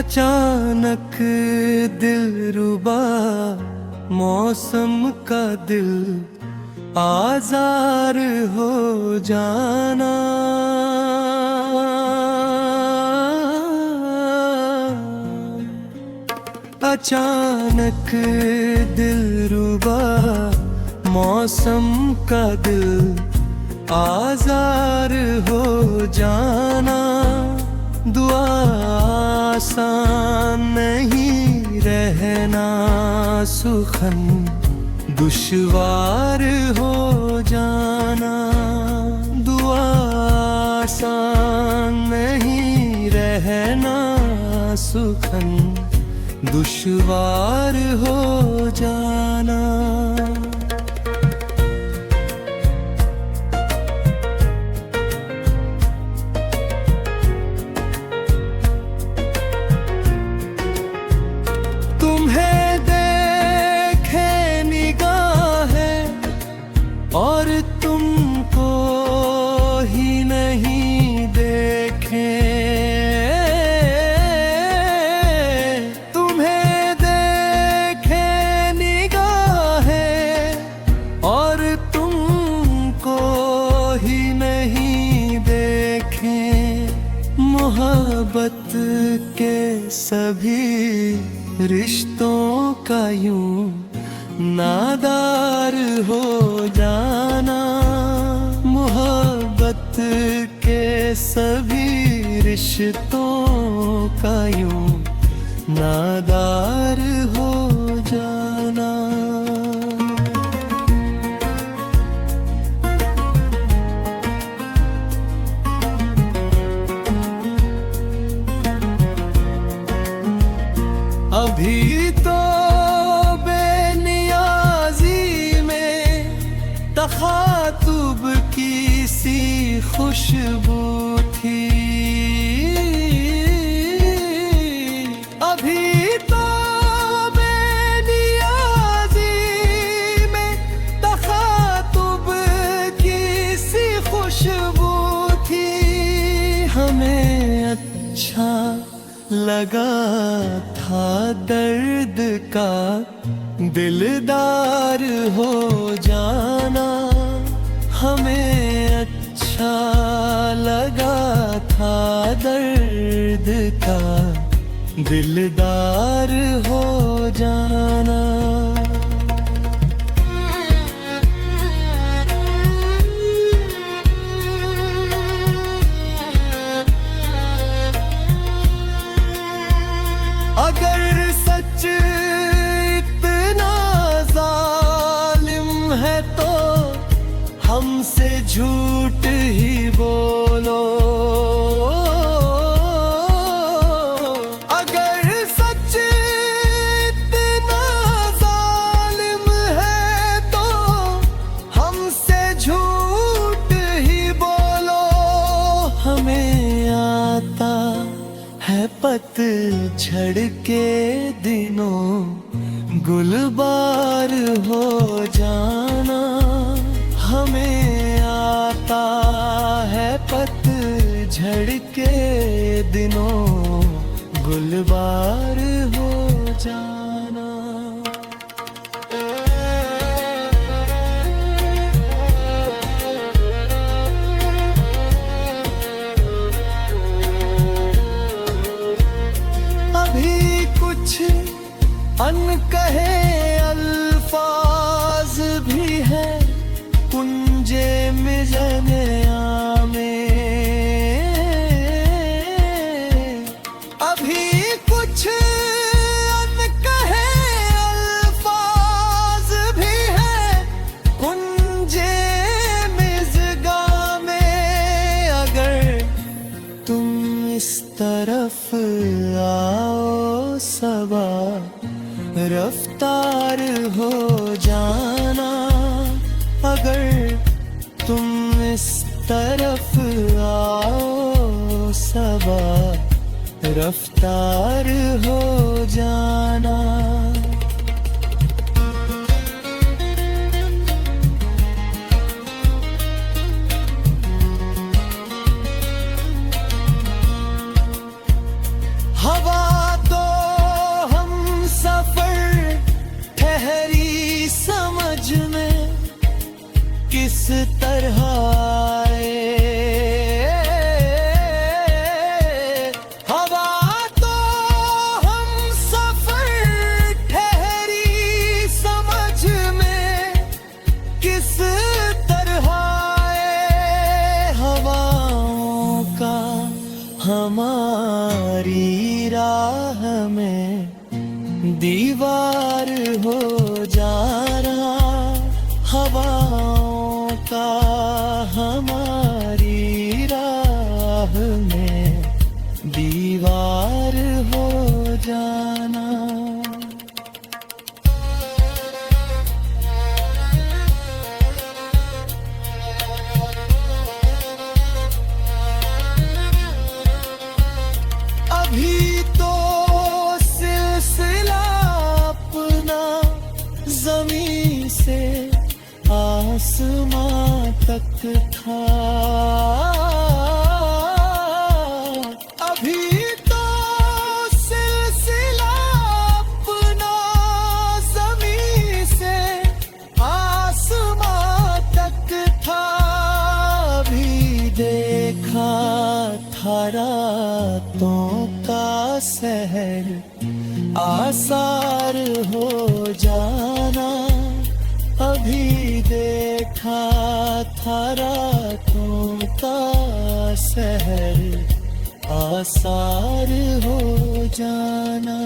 अचानक दिलरुबा मौसम का दिल आजार हो जाना। अचानक दिलरुबा मौसम का दिल आजार हो जाना। दुआ आसान नहीं रहना सुखन दुश्वार हो जाना। दुआ आसान नहीं रहना सुखन दुश्वार हो जाना। और तुमको ही नहीं देखे, तुम्हें देखे निगाहें और तुमको ही नहीं देखे। मोहब्बत के सभी रिश्तों का यूं नादार हो जाना। मोहब्बत के सभी रिश्तों का यूं नादार हो जाना। अभी तो तखातुब की सी खुशबू थी। अभी तो बेनियाज़ी में तखातुब की सी खुशबू थी। हमें अच्छा लगा था दर्द का दिलदार हो जाना। हमें अच्छा लगा था दर्द का दिलदार हो जाना। अगर सच हमसे झूठ ही बोलो। अगर सच इतना जालिम है तो हमसे झूठ ही बोलो। हमें आता है पतझड़ के दिनों गुलबार हो जाना। हमें आता है पतझड़ के दिनों गुलबार हो जाना। अभी कुछ अनकहे अल्फाज भी है कुंजे मिज़निया में। अभी कुछ अनकहे अल्फाज भी है कुंजे मिज़गा में। अगर तुम इस तरफ आओ सबा रफ्तार हो जाना। अगर तुम इस तरफ आओ सबा रफ्तार हो जाना। हवा तरह आए। हवा तो हम सफर ठहरी समझ में किस तरह आए। हवाओं का हमारी राह में दीवार हो जाना। हवाओं का हमारी राह में दीवार हो जाना। अभी तो सिलसिला अपना ज़मीं से आसमां तक था। अभी तो सिलसिला अपना ज़मीं से आसमां तक था। अभी देखा था रातों का सहर आसार हो जाना। अभी देखा था रातों का सहर आसार हो जाना।